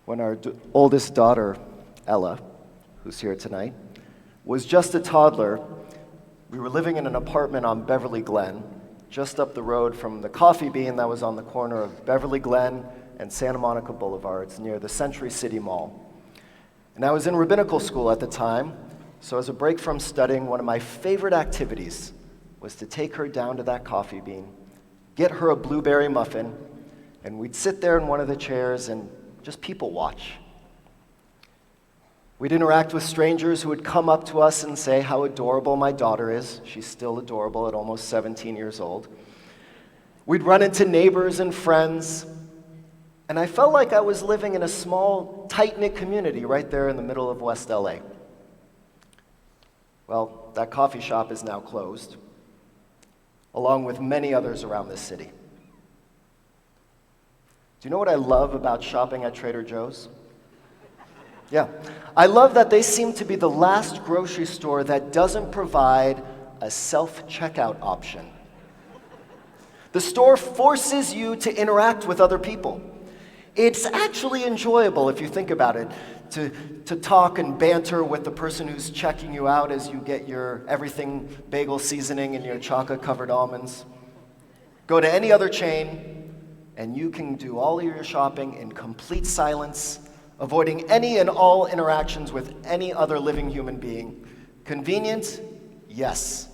when our oldest daughter, Ella, who's here tonight, was just a toddler. We were living in an apartment on Beverly Glen, just up the road from the Coffee Bean that was on the corner of Beverly Glen and Santa Monica Boulevards near the Century City Mall. And I was in rabbinical school at the time, so as a break from studying, one of my favorite activities was to take her down to that Coffee Bean, get her a blueberry muffin, and we'd sit there in one of the chairs and just people watch. We'd interact with strangers who would come up to us and say how adorable my daughter is. She's still adorable at almost 17 years old. We'd run into neighbors and friends, and I felt like I was living in a small, tight-knit community right there in the middle of West LA. Well, that coffee shop is now closed, along with many others around this city. Do you know what I love about shopping at Trader Joe's? Yeah, I love that they seem to be the last grocery store that doesn't provide a self-checkout option. The store forces you to interact with other people. It's actually enjoyable, if you think about it, to talk and banter with the person who's checking you out as you get your everything bagel seasoning and your chocolate-covered almonds. Go to any other chain, and you can do all of your shopping in complete silence, avoiding any and all interactions with any other living human being. Convenient? Yes.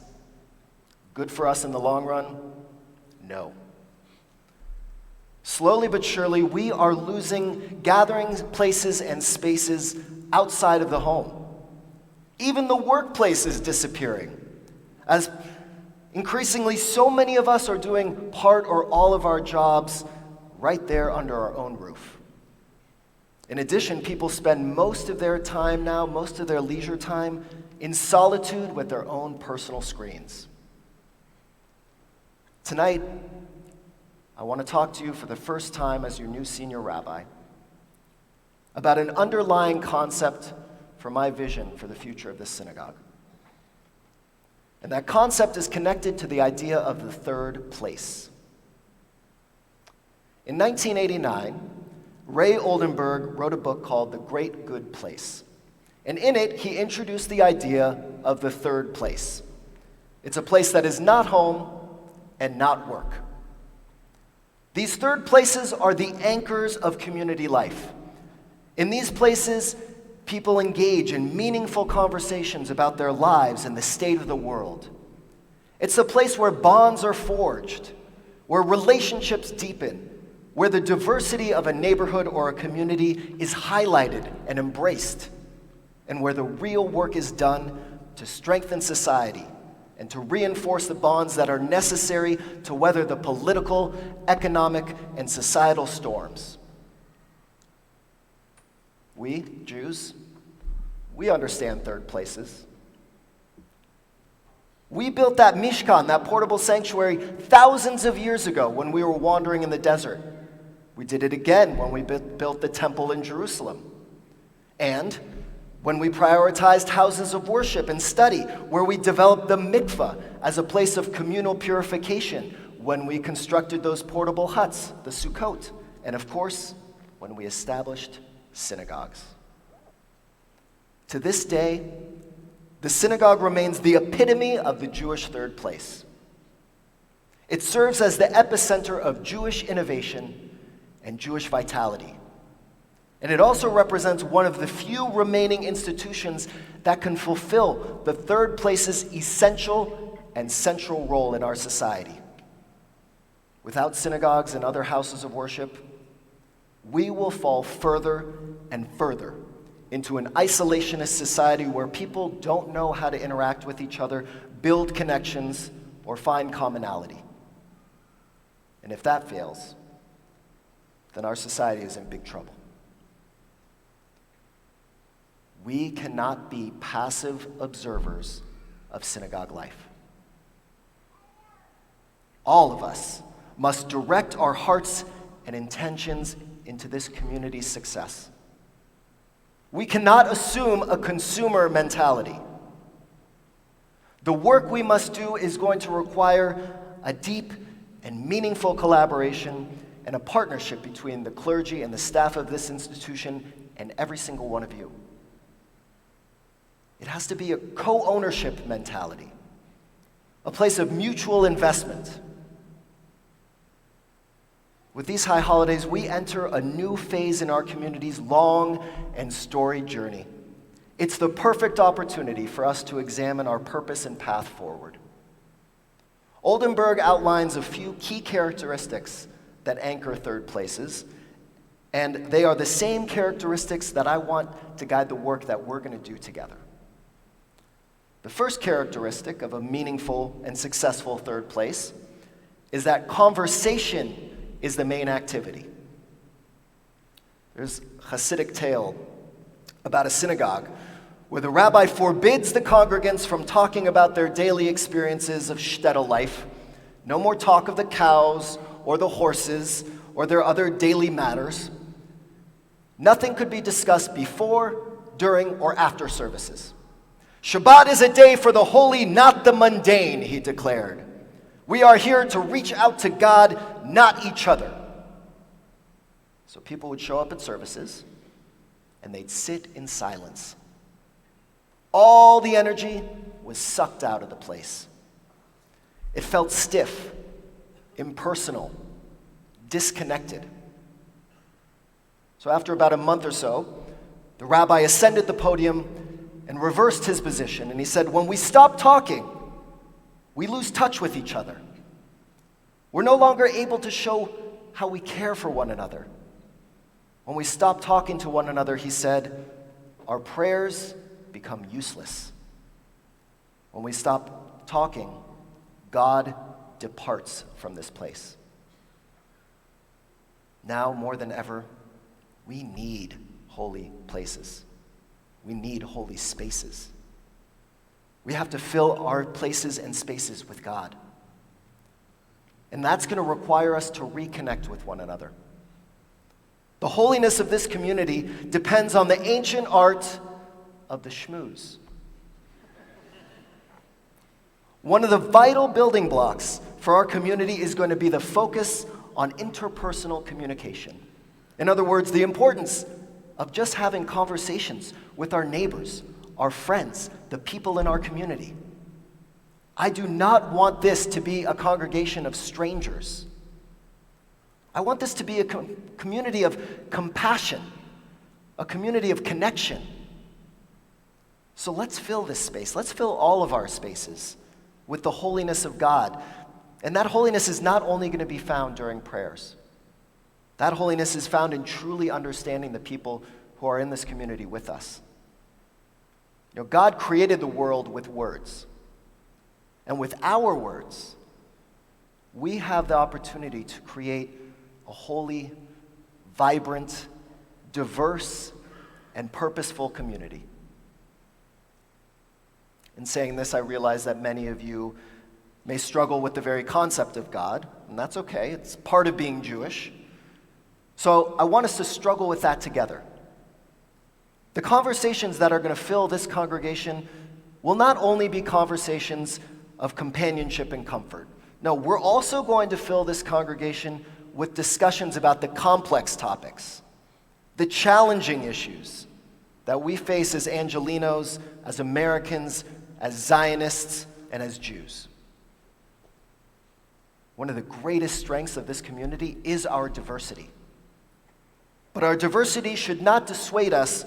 Good for us in the long run? No. Slowly but surely, we are losing gathering places and spaces outside of the home. Even the workplace is disappearing, as increasingly so many of us are doing part or all of our jobs right there under our own roof. In addition, people spend most of their time now, most of their leisure time, in solitude with their own personal screens. Tonight, I want to talk to you for the first time as your new senior rabbi about an underlying concept for my vision for the future of this synagogue. And that concept is connected to the idea of the third place. In 1989, Ray Oldenburg wrote a book called The Great Good Place. And in it, he introduced the idea of the third place. It's a place that is not home and not work. These third places are the anchors of community life. In these places, people engage in meaningful conversations about their lives and the state of the world. It's a place where bonds are forged, where relationships deepen, where the diversity of a neighborhood or a community is highlighted and embraced, and where the real work is done to strengthen society and to reinforce the bonds that are necessary to weather the political, economic, and societal storms. We, Jews, we understand third places. We built that Mishkan, that portable sanctuary, thousands of years ago when we were wandering in the desert. We did it again when we built the temple in Jerusalem. And when we prioritized houses of worship and study, where we developed the mikveh as a place of communal purification, when we constructed those portable huts, the Sukkot, and of course, when we established synagogues. To this day, the synagogue remains the epitome of the Jewish third place. It serves as the epicenter of Jewish innovation and Jewish vitality. And it also represents one of the few remaining institutions that can fulfill the third place's essential and central role in our society. Without synagogues and other houses of worship, we will fall further and further into an isolationist society where people don't know how to interact with each other, build connections, or find commonality. And if that fails, then our society is in big trouble. We cannot be passive observers of synagogue life. All of us must direct our hearts and intentions into this community's success. We cannot assume a consumer mentality. The work we must do is going to require a deep and meaningful collaboration and a partnership between the clergy and the staff of this institution and every single one of you. It has to be a co-ownership mentality, a place of mutual investment. With these high holidays, we enter a new phase in our community's long and storied journey. It's the perfect opportunity for us to examine our purpose and path forward. Oldenburg outlines a few key characteristics that anchor third places, and they are the same characteristics that I want to guide the work that we're going to do together. The first characteristic of a meaningful and successful third place is that conversation is the main activity. There's a Hasidic tale about a synagogue where the rabbi forbids the congregants from talking about their daily experiences of shtetl life. No more talk of the cows or the horses or their other daily matters. Nothing could be discussed before, during, or after services. Shabbat is a day for the holy, not the mundane, he declared. We are here to reach out to God, not each other. So people would show up at services, and they'd sit in silence. All the energy was sucked out of the place. It felt stiff, impersonal, disconnected. So after about a month or so, the rabbi ascended the podium and reversed his position, and he said, when we stop talking, we lose touch with each other. We're no longer able to show how we care for one another. When we stop talking to one another, he said, our prayers become useless. When we stop talking, God departs from this place. Now, more than ever, we need holy places. We need holy spaces. We have to fill our places and spaces with God. And that's going to require us to reconnect with one another. The holiness of this community depends on the ancient art of the schmooze. One of the vital building blocks for our community is going to be the focus on interpersonal communication. In other words, the importance of just having conversations with our neighbors, our friends, the people in our community. I do not want this to be a congregation of strangers. I want this to be a community of compassion, a community of connection. So let's fill this space. Let's fill all of our spaces with the holiness of God. And that holiness is not only going to be found during prayers. That holiness is found in truly understanding the people who are in this community with us. You know, God created the world with words. And with our words, we have the opportunity to create a holy, vibrant, diverse, and purposeful community. In saying this, I realize that many of you may struggle with the very concept of God, and that's okay. It's part of being Jewish. So I want us to struggle with that together. The conversations that are going to fill this congregation will not only be conversations of companionship and comfort. No, we're also going to fill this congregation with discussions about the complex topics, the challenging issues that we face as Angelenos, as Americans, as Zionists, and as Jews. One of the greatest strengths of this community is our diversity. But our diversity should not dissuade us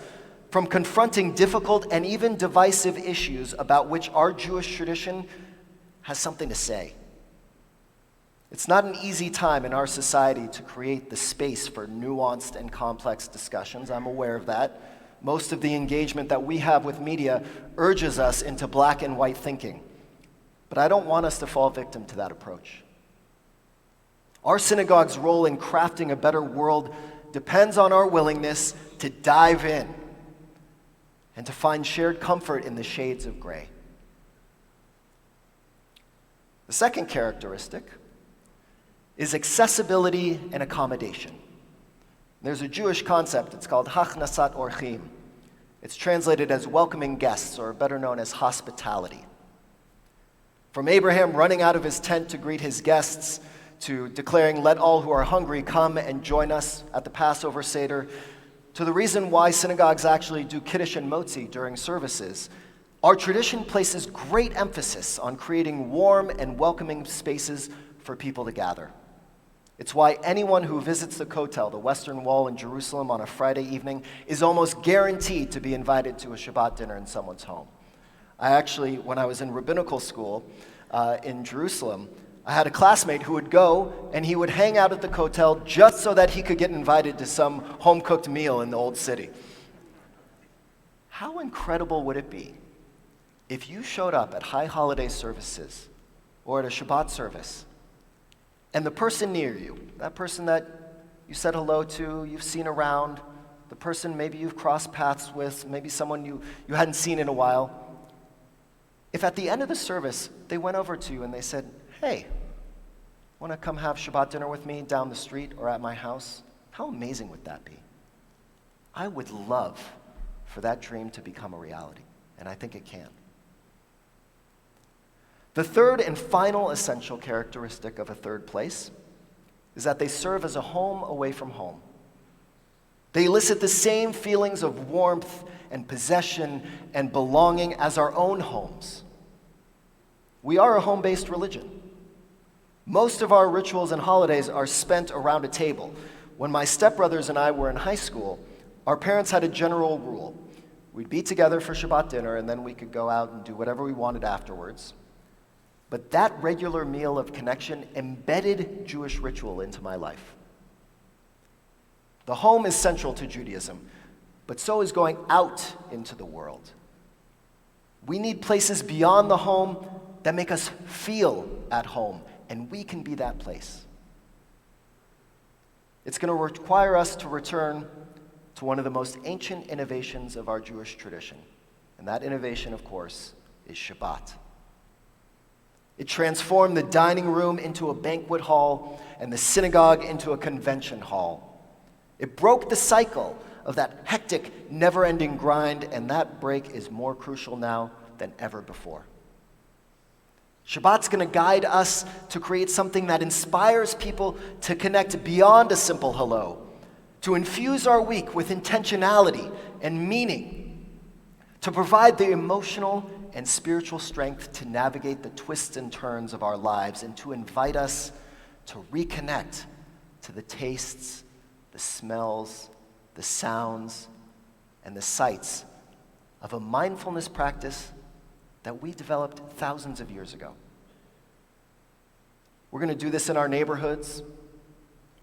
from confronting difficult and even divisive issues about which our Jewish tradition has something to say. It's not an easy time in our society to create the space for nuanced and complex discussions. I'm aware of that. Most of the engagement that we have with media urges us into black and white thinking. But I don't want us to fall victim to that approach. Our synagogue's role in crafting a better world depends on our willingness to dive in and to find shared comfort in the shades of gray. The second characteristic is accessibility and accommodation. There's a Jewish concept, it's called Hachnasat Orchim. It's translated as welcoming guests, or better known as hospitality. From Abraham running out of his tent to greet his guests, to declaring, "Let all who are hungry come and join us at the Passover Seder," to the reason why synagogues actually do Kiddush and Motzi during services, our tradition places great emphasis on creating warm and welcoming spaces for people to gather. It's why anyone who visits the Kotel, the Western Wall in Jerusalem, on a Friday evening is almost guaranteed to be invited to a Shabbat dinner in someone's home. I actually, when I was in rabbinical school in Jerusalem, I had a classmate who would go and he would hang out at the Kotel just so that he could get invited to some home-cooked meal in the old city. How incredible would it be if you showed up at high holiday services or at a Shabbat service, and the person near you, that person that you said hello to, you've seen around, the person maybe you've crossed paths with, maybe someone you hadn't seen in a while, if at the end of the service they went over to you and they said, "Hey, want to come have Shabbat dinner with me down the street or at my house?" How amazing would that be? I would love for that dream to become a reality, and I think it can. The third and final essential characteristic of a third place is that they serve as a home away from home. They elicit the same feelings of warmth and possession and belonging as our own homes. We are a home-based religion. Most of our rituals and holidays are spent around a table. When my stepbrothers and I were in high school, our parents had a general rule. We'd be together for Shabbat dinner, and then we could go out and do whatever we wanted afterwards. But that regular meal of connection embedded Jewish ritual into my life. The home is central to Judaism, but so is going out into the world. We need places beyond the home that make us feel at home, and we can be that place. It's going to require us to return to one of the most ancient innovations of our Jewish tradition, and that innovation, of course, is Shabbat. It transformed the dining room into a banquet hall and the synagogue into a convention hall. It broke the cycle of that hectic, never-ending grind, and that break is more crucial now than ever before. Shabbat's going to guide us to create something that inspires people to connect beyond a simple hello, to infuse our week with intentionality and meaning, to provide the emotional and spiritual strength to navigate the twists and turns of our lives, and to invite us to reconnect to the tastes, the smells, the sounds, and the sights of a mindfulness practice that we developed thousands of years ago. We're going to do this in our neighborhoods.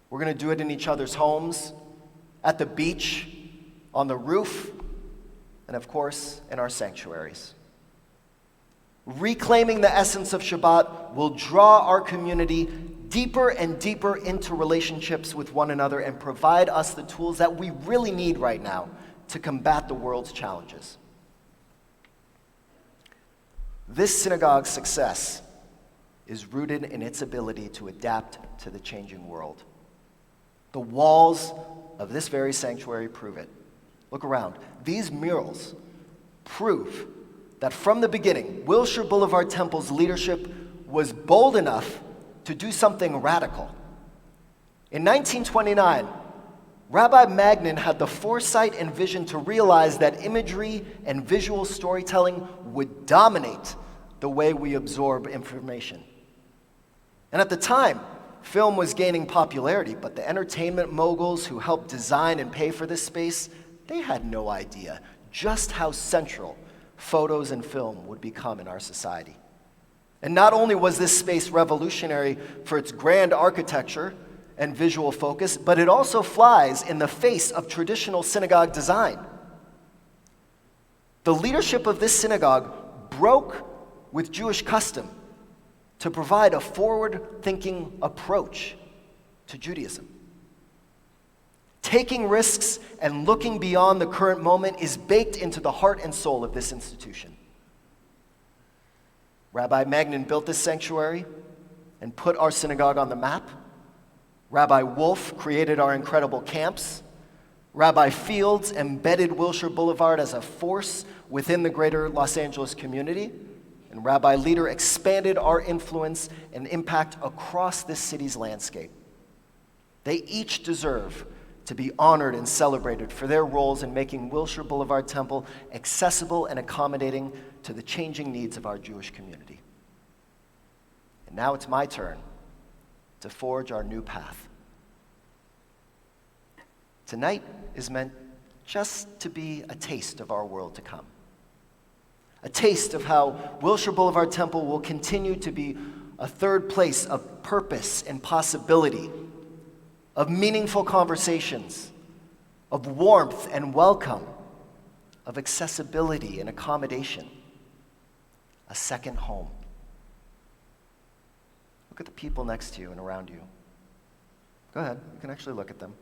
We're going to do it in each other's homes, at the beach, on the roof, and of course, in our sanctuaries. Reclaiming the essence of Shabbat will draw our community deeper and deeper into relationships with one another and provide us the tools that we really need right now to combat the world's challenges. This synagogue's success is rooted in its ability to adapt to the changing world. The walls of this very sanctuary prove it. Look around. These murals prove that from the beginning, Wilshire Boulevard Temple's leadership was bold enough to do something radical. In 1929, Rabbi Magnin had the foresight and vision to realize that imagery and visual storytelling would dominate the way we absorb information. And at the time, film was gaining popularity, but the entertainment moguls who helped design and pay for this space, they had no idea just how central photos and film would become in our society. And not only was this space revolutionary for its grand architecture and visual focus, but it also flies in the face of traditional synagogue design. The leadership of this synagogue broke with Jewish custom to provide a forward-thinking approach to Judaism. Taking risks and looking beyond the current moment is baked into the heart and soul of this institution. Rabbi Magnin built this sanctuary and put our synagogue on the map. Rabbi Wolf created our incredible camps. Rabbi Fields embedded Wilshire Boulevard as a force within the greater Los Angeles community. and rabbi leader expanded our influence and impact across this city's landscape. They each deserve to be honored and celebrated for their roles in making Wilshire Boulevard Temple accessible and accommodating to the changing needs of our Jewish community. And now it's my turn to forge our new path. Tonight is meant just to be a taste of our world to come. A taste of how Wilshire Boulevard Temple will continue to be a third place of purpose and possibility, of meaningful conversations, of warmth and welcome, of accessibility and accommodation, a second home. Look at the people next to you and around you. Go ahead, you can actually look at them.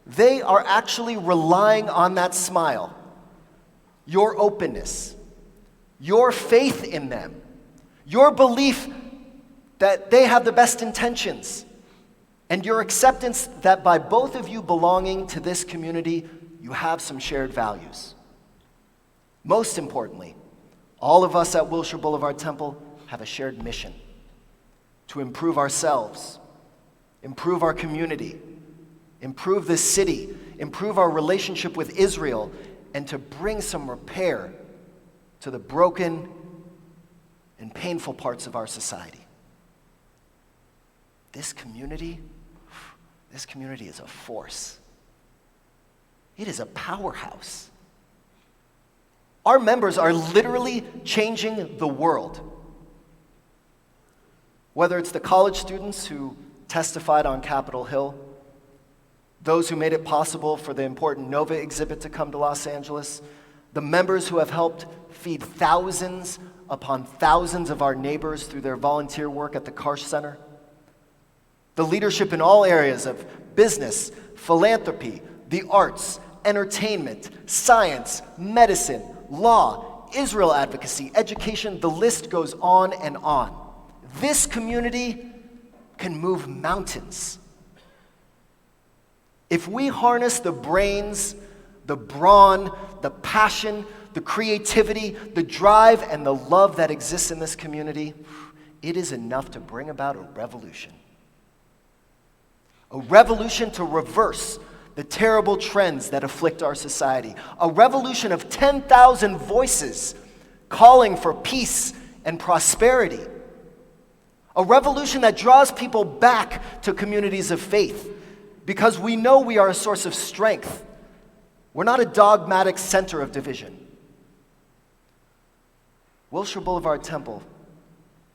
They are actually relying on that smile, your openness, your faith in them, your belief that they have the best intentions, and your acceptance that by both of you belonging to this community, you have some shared values. Most importantly, all of us at Wilshire Boulevard Temple have a shared mission to improve ourselves, improve our community, improve this city, improve our relationship with Israel, and to bring some repair to the broken and painful parts of our society. This community is a force. It is a powerhouse. Our members are literally changing the world. Whether it's the college students who testified on Capitol Hill, those who made it possible for the important Nova exhibit to come to Los Angeles, the members who have helped feed thousands upon thousands of our neighbors through their volunteer work at the Karsh Center, the leadership in all areas of business, philanthropy, the arts, entertainment, science, medicine, law, Israel advocacy, education, the list goes on and on. This community can move mountains. If we harness the brains, the brawn, the passion, the creativity, the drive, and the love that exists in this community, it is enough to bring about a revolution. A revolution to reverse the terrible trends that afflict our society. A revolution of 10,000 voices calling for peace and prosperity. A revolution that draws people back to communities of faith because we know we are a source of strength. We're not a dogmatic center of division. Wilshire Boulevard Temple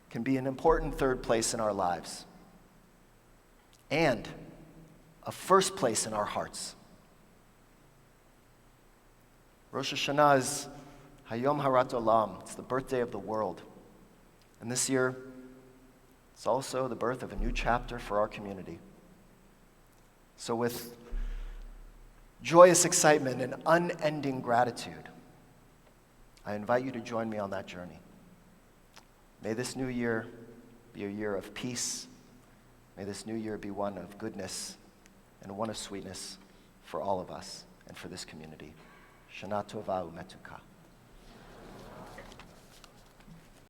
can be an important third place in our lives and a first place in our hearts. Rosh Hashanah is Hayom Harat Olam. It's the birthday of the world. And this year, it's also the birth of a new chapter for our community. So with joyous excitement and unending gratitude, I invite you to join me on that journey. May this new year be a year of peace. May this new year be one of goodness and one of sweetness for all of us and for this community. Shana Tova Umetuka.